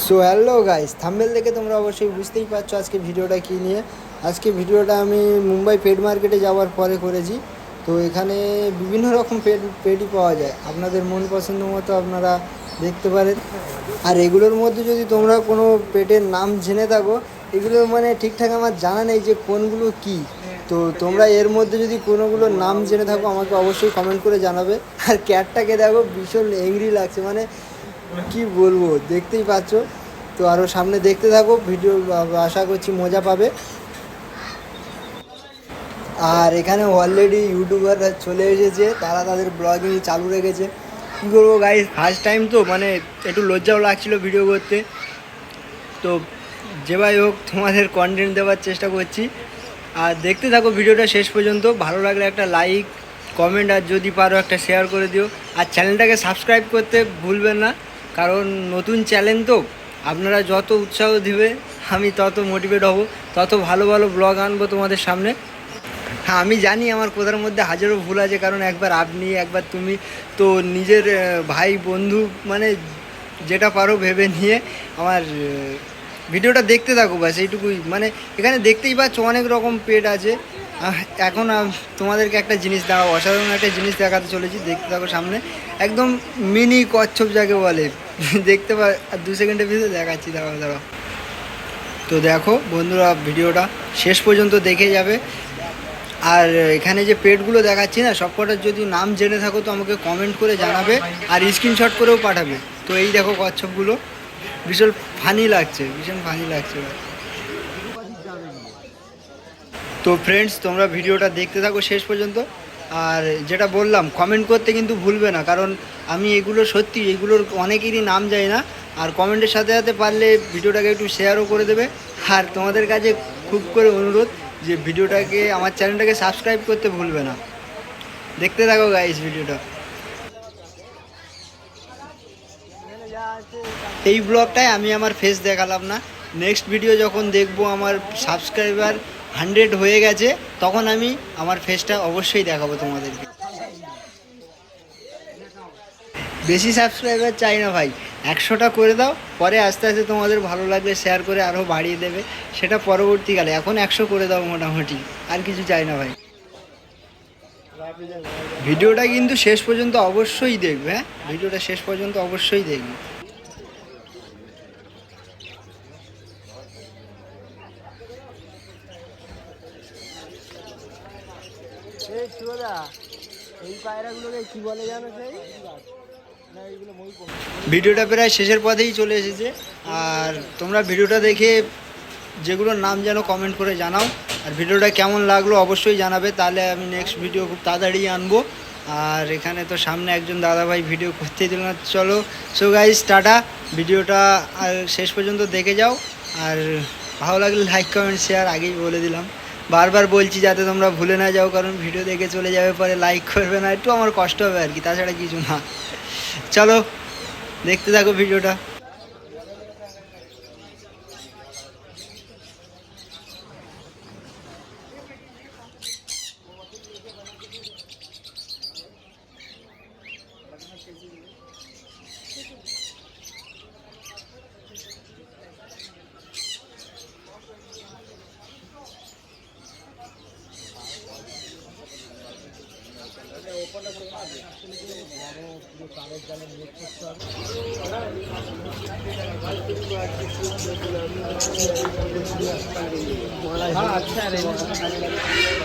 So hello guys, thumbnail দেখে তোমরা অবশ্যই বুঝতেই পারছো আজকে ভিডিওটা কী নিয়ে। আজকে ভিডিওটা আমি মুম্বাই পেট মার্কেটে যাওয়ার পরে করেছি। তো এখানে বিভিন্ন রকম পেটই পাওয়া যায়, আপনাদের মন পছন্দ মতো আপনারা দেখতে পারেন। আর এগুলোর মধ্যে যদি তোমরা কোনো পেটের নাম জেনে থাকো, এগুলো মানে ঠিকঠাক আমার জানা নেই যে কোনগুলো কি। তো তোমরা এর মধ্যে যদি কোনোগুলোর নাম জেনে থাকো আমাকে অবশ্যই কমেন্ট করে জানাবে। আর ক্যাটটাকে দেখো, ভীষণ এংরি লাগছে, মানে কি বলবো, দেখতেই পাচ্ছ। তো আরও সামনে দেখতে থাকো ভিডিও, আশা করছি মজা পাবে। আর এখানে অলরেডি ইউটিউবাররা চলে এসেছে, তারা তাদের ব্লগিং চালু রেখেছে। কী করবো গাইস, ফার্স্ট টাইম তো মানে একটু লজ্জাও লাগছিলো ভিডিও করতে। তো যেভাবে হোক তোমাদের কন্টেন্ট দেওয়ার চেষ্টা করছি। আর দেখতে থাকো ভিডিওটা শেষ পর্যন্ত। ভালো লাগলে একটা লাইক, কমেন্ট, আর যদি পারো একটা শেয়ার করে দিও। আর চ্যানেলটাকে সাবস্ক্রাইব করতে ভুলবেন না, কারণ নতুন চ্যানেল তো। আপনারা যত উৎসাহ দিবে আমি তত মোটিভেট হব, তত ভালো ভালো ব্লগ আনবো তোমাদের সামনে। হ্যাঁ, আমি জানি আমার কথার মধ্যে হাজারো ভুল আছে, কারণ একবার আপনি, একবার তুমি, তো নিজের ভাই বন্ধু মানে যেটা পারো ভেবে নিয়ে আমার ভিডিওটা দেখতে থাকো, ব্যাস এইটুকুই। মানে এখানে দেখতেই পাচ্ছ অনেক রকম পেট আছে। এখন তোমাদেরকে একটা জিনিস দেখাবো, অসাধারণ একটা জিনিস দেখাতে চলেছি, দেখতে থাকো সামনে। একদম মিনি কচ্ছপ যাকে বলে, দেখতে পা। আর 2 সেকেন্ডের ভিতরে দেখাচ্ছি, দাঁড়াও। তো দেখো বন্ধুরা, ভিডিওটা শেষ পর্যন্ত দেখে যাবে। আর এখানে যে পেটগুলো দেখাচ্ছি না, সবকটার যদি নাম জেনে থাকো তো আমাকে কমেন্ট করে জানাবে, আর স্ক্রিনশট করেও পাঠাবে। তো এই দেখো কচ্ছপগুলো, ভীষণ ফানি লাগছে। তো ফ্রেন্ডস, তোমরা ভিডিওটা দেখতে থাকো শেষ পর্যন্ত। আর যেটা বললাম, কমেন্ট করতে কিন্তু ভুলবে না, কারণ আমি এগুলোর অনেকেরই নাম জানি না। আর কমেন্টের সাথে সাথে পারলে ভিডিওটাকে একটু শেয়ারও করে দেবে। আর তোমাদের কাছে খুব করে অনুরোধ যে ভিডিওটাকে, আমার চ্যানেলটাকে সাবস্ক্রাইব করতে ভুলবে না। দেখতে থাকো গাইস ভিডিওটা। এই ব্লগটায় আমি আমার ফেস দেখালাম না। নেক্সট ভিডিও যখন দেখবো আমার সাবস্ক্রাইবার 100 হয়ে গেছে, তখন আমি আমার ফেসটা অবশ্যই দেখাবো তোমাদেরকে। বেশি সাবস্ক্রাইবার চাই না ভাই, 100টা করে দাও। পরে আস্তে আস্তে তোমাদের ভালো লাগলে শেয়ার করে আরও বাড়িয়ে দেবে, সেটা পরবর্তীকালে। এখন 100 করে দাও মোটামুটি, আর কিছু চাই না ভাই। ভিডিওটা কিন্তু শেষ পর্যন্ত অবশ্যই দেখবে, হ্যাঁ, ভিডিওটা শেষ পর্যন্ত অবশ্যই দেখবে। এই পায়রাগুলোকে কি বলে জানো? সেই ভিডিওটা প্রায় শেষের পথেই চলে এসেছে। আর তোমরা ভিডিওটা দেখে যেগুলোর নাম জানো কমেন্ট করে জানাও। আর ভিডিওটা কেমন লাগলো অবশ্যই জানাবে, তাহলে আমি নেক্সট ভিডিও খুব তাড়াতাড়ি আনবো। আর এখানে তো সামনে একজন দাদাভাই ভিডিও করতেই দিল না। চলো, সো গাইস, টাটা। ভিডিওটা আর শেষ পর্যন্ত দেখে যাও। আর ভালো লাগলে লাইক, কমেন্ট, শেয়ার আগেই বলে দিলাম। বারবার বলছি যাতে তোমরা ভুলে না যাও, কারণ ভিডিও দেখে চলে যাবে, পরে লাইক করবে না, একটু আমার কষ্ট হবে আর কি, তাছাড়া কিছু না। চলো, দেখতে থাকো ভিডিওটা। हाँ, अच्छा है।